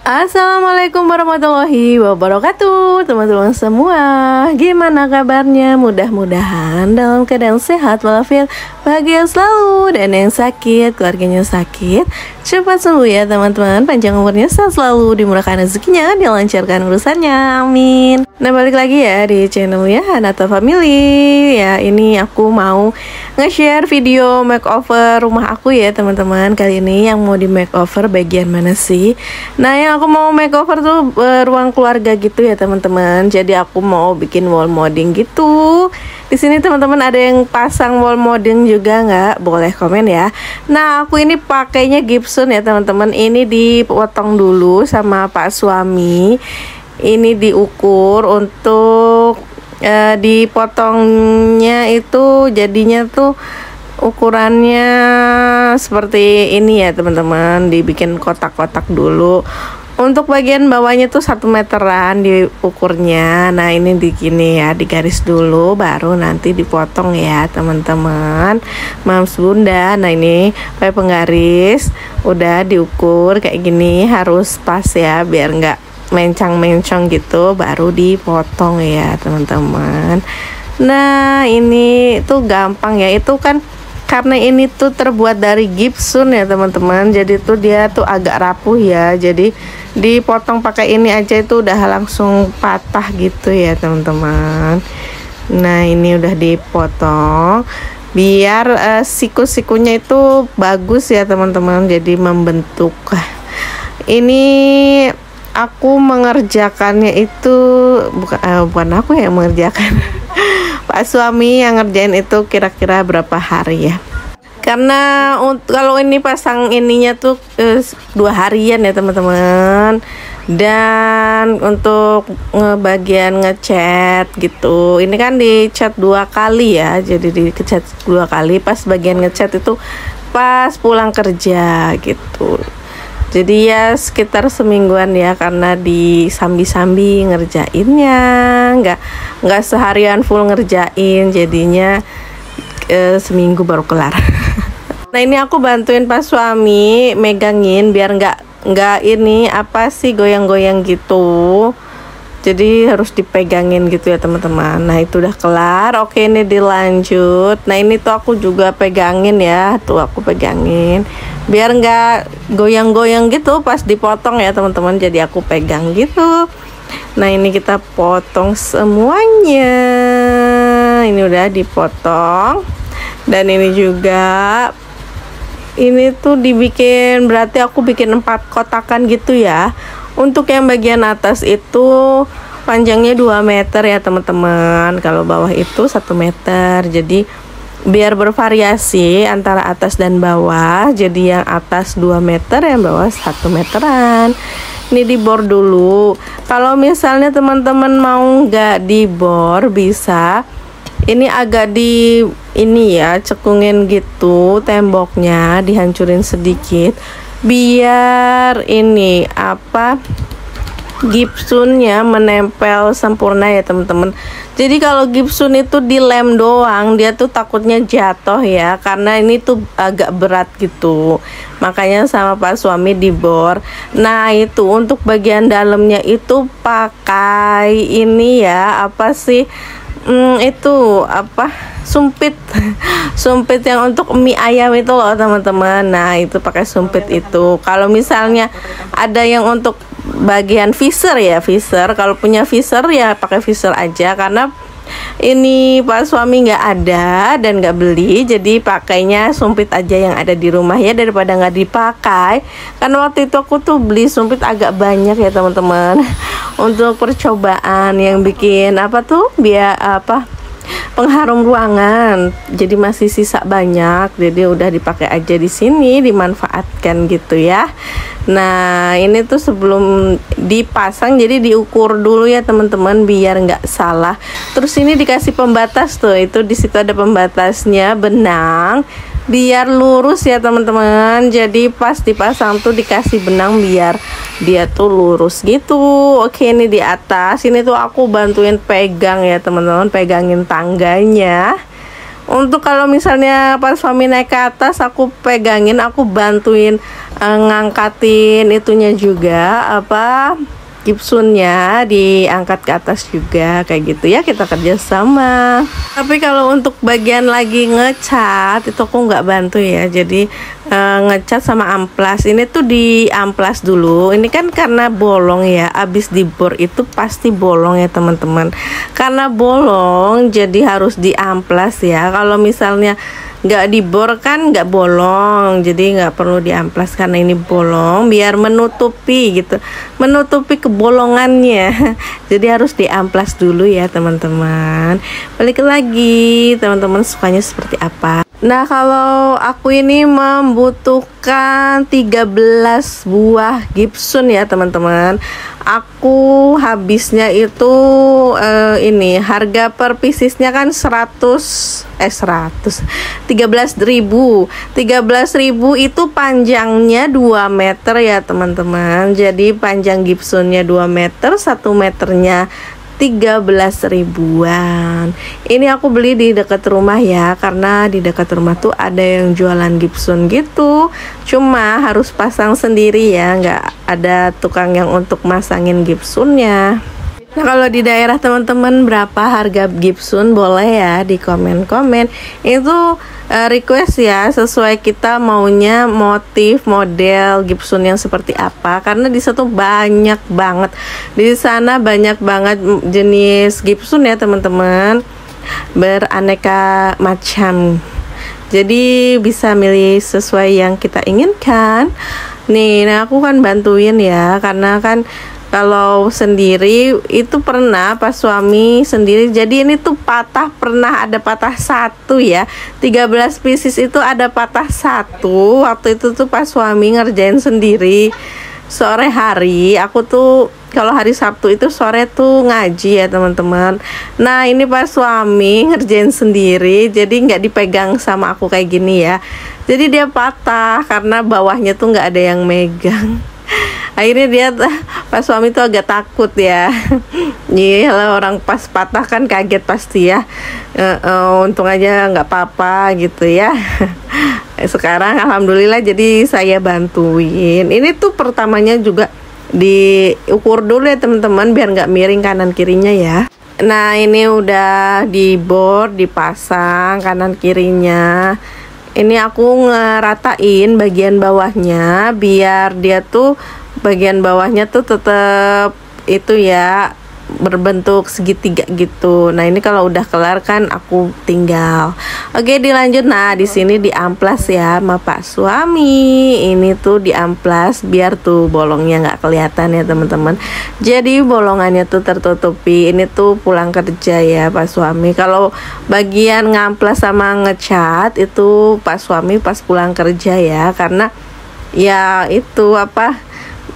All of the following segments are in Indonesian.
Assalamualaikum warahmatullahi wabarakatuh, teman-teman semua. Gimana kabarnya? Mudah-mudahan dalam keadaan sehat walafiat, bahagia selalu. Dan yang sakit, keluarganya sakit, cepat sembuh ya teman-teman. Panjang umurnya, sehat selalu, dimurahkan rezekinya, dilancarkan urusannya, amin. Nah, balik lagi ya di channel ya Hanata Family. Ya, ini aku mau nge-share video makeover rumah aku ya teman-teman. Kali ini yang mau di makeover bagian mana sih? Nah, yang aku mau makeover tuh ruang keluarga gitu ya teman-teman. Jadi aku mau bikin wall modding gitu. Di sini teman-teman ada yang pasang wall modding juga nggak? Boleh komen ya. Nah, aku ini pakainya gypsum ya teman-teman. Ini dipotong dulu sama Pak suami. Ini diukur untuk dipotongnya itu jadinya tuh ukurannya seperti ini ya teman-teman. Dibikin kotak-kotak dulu. Untuk bagian bawahnya tuh 1 meteran diukurnya. Nah, ini di gini ya, digaris dulu baru nanti dipotong ya teman-teman. Mams bunda. Nah, ini pakai penggaris udah diukur kayak gini, harus pas ya biar nggak mencang-mencong gitu, baru dipotong ya teman-teman. Nah, ini tuh gampang ya, itu kan karena ini tuh terbuat dari gypsum ya teman-teman, jadi tuh dia tuh agak rapuh ya, jadi dipotong pakai ini aja itu udah langsung patah gitu ya teman-teman. Nah, ini udah dipotong biar siku-sikunya itu bagus ya teman-teman, jadi membentuk. Ini aku mengerjakannya itu bukan aku yang mengerjakan. Pak suami yang ngerjain itu kira-kira berapa hari ya. Karena kalau ini pasang ininya tuh 2 harian ya teman-teman. Dan untuk bagian ngecat gitu, ini kan dicat 2 kali ya, jadi dicat 2 kali. Pas bagian ngecat itu pas pulang kerja gitu. Jadi ya sekitar semingguan ya, karena disambi-sambi ngerjainnya, nggak seharian full ngerjain, jadinya seminggu baru kelar. Nah, ini aku bantuin Pak suami megangin biar nggak ini apa sih goyang-goyang gitu. Jadi harus dipegangin gitu ya teman-teman. Nah, itu udah kelar. Oke, ini dilanjut. Nah, ini tuh aku juga pegangin ya. Tuh aku pegangin biar nggak goyang-goyang gitu pas dipotong ya teman-teman. Jadi aku pegang gitu. Nah, ini kita potong semuanya. Ini udah dipotong. Dan ini juga, ini tuh dibikin, berarti aku bikin 4 kotakan gitu ya. Untuk yang bagian atas itu panjangnya 2 meter ya teman-teman. Kalau bawah itu 1 meter. Jadi biar bervariasi antara atas dan bawah. Jadi yang atas 2 meter, yang bawah 1 meteran. Ini dibor dulu. Kalau misalnya teman-teman mau nggak dibor, bisa ini agak ini ya, cekungin gitu temboknya, dihancurin sedikit biar ini apa gipsunnya menempel sempurna ya teman-teman. Jadi kalau gipsun itu dilem doang, dia tuh takutnya jatuh ya, karena ini tuh agak berat gitu. Makanya sama Pak suami dibor. Nah, itu untuk bagian dalamnya itu pakai ini ya, apa sih itu apa, sumpit. Sumpit yang untuk mie ayam itu loh teman-teman. Nah, itu pakai sumpit itu. Kalau misalnya ada yang untuk bagian visor ya, visor, kalau punya visor ya pakai visor aja, karena ini Pak suami nggak ada dan nggak beli, jadi pakainya sumpit aja yang ada di rumah ya, daripada nggak dipakai. Karena waktu itu aku tuh beli sumpit agak banyak ya teman-teman untuk percobaan yang bikin apa tuh biar apa, pengharum ruangan. Jadi masih sisa banyak, jadi udah dipakai aja di sini, dimanfaatkan gitu ya. Nah, ini tuh sebelum dipasang jadi diukur dulu ya teman-teman biar nggak salah. Terus ini dikasih pembatas tuh, itu di situ ada pembatasnya, benang biar lurus ya teman-teman. Jadi pas dipasang tuh dikasih benang biar dia tuh lurus gitu. Oke, ini di atas ini tuh aku bantuin pegang ya teman-teman, pegangin tangganya Untuk kalau misalnya pas suami naik ke atas, aku pegangin, aku bantuin ngangkatin itunya juga, apa, gipsunnya diangkat ke atas juga, kayak gitu ya, kita kerja sama. Tapi kalau untuk bagian lagi ngecat itu aku nggak bantu ya, jadi ngecat sama amplas ini tuh di amplas dulu. Ini kan karena bolong ya, abis dibor itu pasti bolong ya teman-teman, karena bolong jadi harus diamplas ya. Kalau misalnya nggak dibor kan nggak bolong, jadi nggak perlu diamplas karena ini bolong, biar menutupi gitu, menutupi kebolongannya. Jadi harus diamplas dulu ya teman-teman. Balik lagi, teman-teman sukanya seperti apa? Nah, kalau aku ini membutuhkan 13 buah gipsun ya teman-teman. Aku habisnya itu ini harga per piecesnya kan 13.000 itu panjangnya 2 meter ya teman-teman. Jadi panjang gipsunnya 2 meter, 1 meternya 13 ribuan. Ini aku beli di dekat rumah ya, karena di dekat rumah tuh ada yang jualan gipsun gitu. Cuma harus pasang sendiri ya, nggak ada tukang yang untuk masangin gipsunnya. Nah, kalau di daerah teman-teman berapa harga gipsun, boleh ya di komen-komen. Itu request ya, sesuai kita maunya motif model gipsun yang seperti apa, karena di situ banyak banget, di sana banyak banget jenis gipsun ya teman-teman, beraneka macam. Jadi bisa milih sesuai yang kita inginkan. Nih, nah aku kan bantuin ya, karena kan kalau sendiri itu pernah pas suami sendiri, jadi ini tuh patah, pernah ada patah satu ya, 13 pieces itu ada patah satu. Waktu itu tuh pas suami ngerjain sendiri sore hari. Aku tuh kalau hari Sabtu itu sore tuh ngaji ya teman-teman. Nah, ini pas suami ngerjain sendiri, jadi nggak dipegang sama aku kayak gini ya, jadi dia patah karena bawahnya tuh nggak ada yang megang. Akhirnya dia pas suami tuh agak takut ya. Iya lah, orang pas patah kan kaget pasti ya. Untung aja nggak apa-apa gitu ya. Sekarang alhamdulillah jadi saya bantuin. Ini tuh pertamanya juga diukur dulu ya teman-teman, biar nggak miring kanan kirinya ya. Nah, ini udah dibor, dipasang kanan kirinya. Ini aku ngeratain bagian bawahnya biar dia tuh bagian bawahnya tuh tetap itu ya, berbentuk segitiga gitu. Nah, ini kalau udah kelar kan aku tinggal. Oke, dilanjut. Nah, di sini diamplas ya sama Pak suami. Ini tuh diamplas biar tuh bolongnya nggak kelihatan ya teman-teman. Jadi bolongannya tuh tertutupi. Ini tuh pulang kerja ya Pak suami. Kalau bagian ngamplas sama ngecat itu Pak suami pas pulang kerja ya, karena ya itu apa,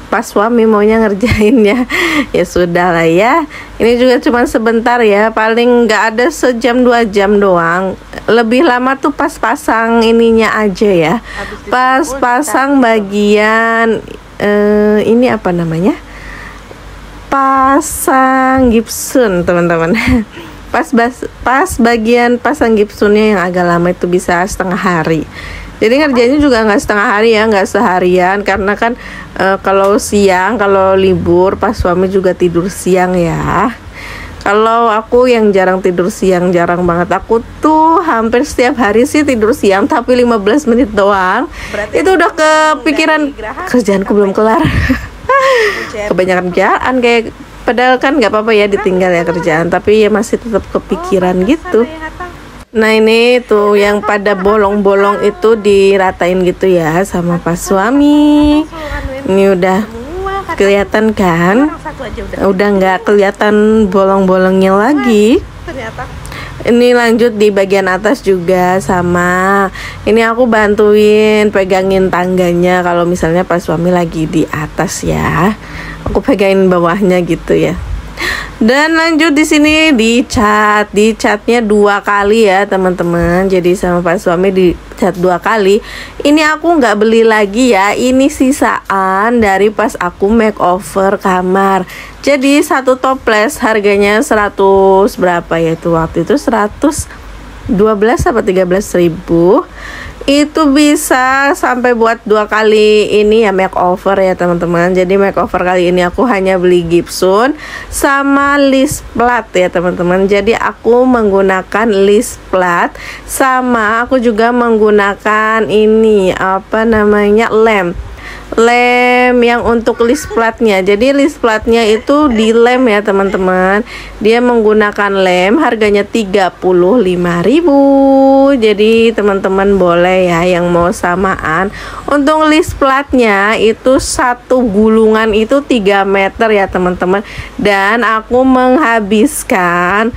pas suami maunya ngerjainnya. Ya sudah lah ya, ini juga cuma sebentar ya, paling nggak ada sejam 2 jam doang. Lebih lama tuh pas pasang ininya aja ya, pas pasang bagian ini apa namanya, pasang gipsun teman-teman. Pas bagian pasang gipsunnya yang agak lama itu bisa setengah hari. Jadi ngerjainnya juga nggak setengah hari ya, nggak seharian, karena kan kalau siang, kalau libur pas suami juga tidur siang ya. Kalau aku yang jarang tidur siang, jarang banget. Aku tuh hampir setiap hari sih tidur siang, tapi 15 menit doang. Berarti itu udah kepikiran kerjaanku belum kelar. Kebanyakan kerjaan kayak, padahal kan nggak apa-apa ya ditinggal ya kerjaan, tapi ya masih tetap kepikiran gitu. Nah, ini tuh yang pada bolong-bolong itu diratain gitu ya sama Pak suami. Ini udah kelihatan kan? Udah nggak kelihatan bolong-bolongnya lagi. Ini lanjut di bagian atas juga sama. Ini aku bantuin pegangin tangganya kalau misalnya Pak suami lagi di atas ya. Aku pegangin bawahnya gitu ya. Dan lanjut di sini dicat, dicatnya 2 kali ya teman-teman. Jadi sama Pak suami dicat 2 kali. Ini aku nggak beli lagi ya, ini sisaan dari pas aku makeover kamar. Jadi satu toples harganya 100 berapa ya itu, waktu itu 100 12 apa 13.000. Itu bisa sampai buat 2 kali ini ya makeover ya teman-teman. Jadi makeover kali ini aku hanya beli Gibson sama list plat ya teman-teman. Jadi aku menggunakan list plat, sama aku juga menggunakan ini apa namanya, lem yang untuk list platnya. Jadi list platnya itu di lem ya teman-teman. Dia menggunakan lem, harganya 35.000. Jadi teman-teman boleh ya yang mau samaan. Untuk list platnya itu satu gulungan itu 3 meter ya teman-teman. Dan aku menghabiskan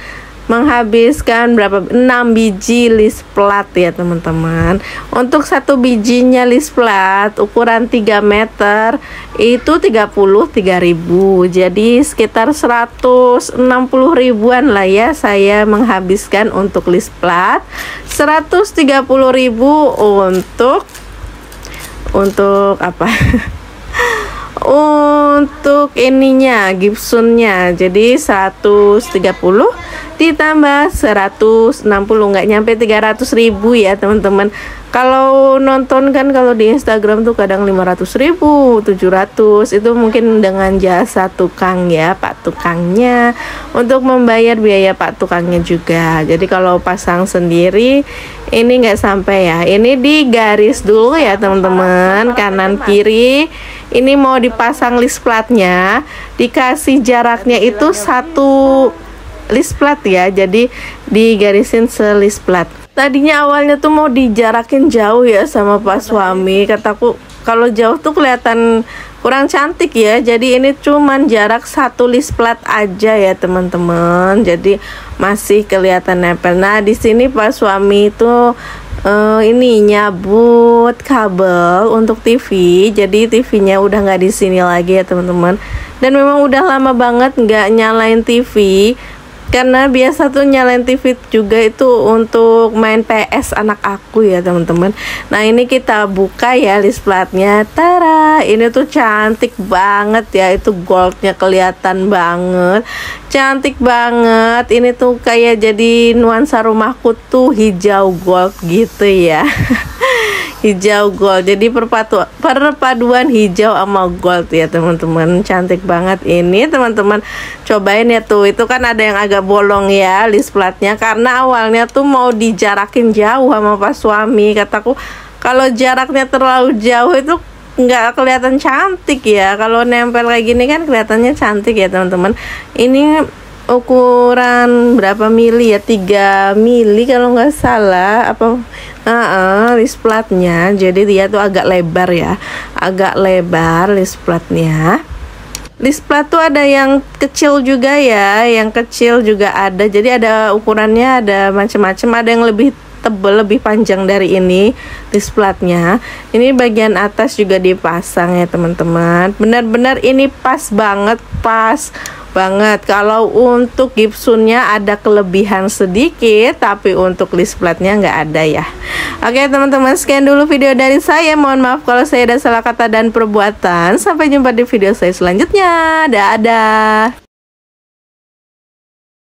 berapa, 6 biji list plat ya teman-teman. Untuk satu bijinya list plat ukuran 3 meter itu 33.000. Jadi sekitar 160 ribuan lah ya saya menghabiskan untuk list plat. 130.000 untuk apa? Untuk ininya Gibsonnya. Jadi 130 ditambah 160, nggak nyampe 300.000 ya teman-teman. Kalau nonton kan kalau di Instagram tuh kadang 500.000, 700, itu mungkin dengan jasa tukang ya, Pak tukangnya, untuk membayar biaya Pak tukangnya juga. Jadi kalau pasang sendiri ini nggak sampai ya. Ini digaris dulu ya teman-teman, kanan kiri. Ini mau dipasang list platnya, dikasih jaraknya itu 1 list plat ya. Jadi digarisin selist plat. Tadinya awalnya tuh mau dijarakin jauh ya sama Pak suami. Kataku kalau jauh tuh kelihatan kurang cantik ya. Jadi ini cuman jarak 1 list plat aja ya teman-teman. Jadi masih kelihatan nempel. Nah di sini Pak suami itu ini nyabut kabel untuk TV. Jadi TV-nya udah nggak di sini lagi ya teman-teman. Dan memang udah lama banget nggak nyalain TV. Karena biasa tuh nyalain TV juga itu untuk main PS anak aku ya teman-teman. Nah ini kita buka ya list platnya. Tara, ini tuh cantik banget ya. Itu goldnya kelihatan banget, cantik banget. Ini tuh kayak jadi nuansa rumahku tuh hijau gold gitu ya. Hijau gold, jadi perpaduan hijau sama gold ya teman-teman. Cantik banget ini teman-teman, cobain ya tuh. Itu kan ada yang agak bolong ya list platnya, karena awalnya tuh mau dijarakin jauh sama Pak suami. Kataku kalau jaraknya terlalu jauh itu nggak kelihatan cantik ya. Kalau nempel kayak gini kan kelihatannya cantik ya teman-teman. Ini ukuran berapa mili ya, 3 mili kalau nggak salah apa. List platnya, jadi dia tuh agak lebar ya, agak lebar list platnya. List plat tuh ada yang kecil juga ya, yang kecil juga ada. Jadi ada ukurannya, ada macam-macam, ada yang lebih tebal, lebih panjang dari ini list platnya. Ini bagian atas juga dipasang ya teman-teman. Benar-benar ini pas banget, pas banget. Kalau untuk Gibsonnya ada kelebihan sedikit, tapi untuk list platnya nggak ada ya. Oke teman-teman, sekian dulu video dari saya. Mohon maaf kalau saya ada salah kata dan perbuatan. Sampai jumpa di video saya selanjutnya. Dadah.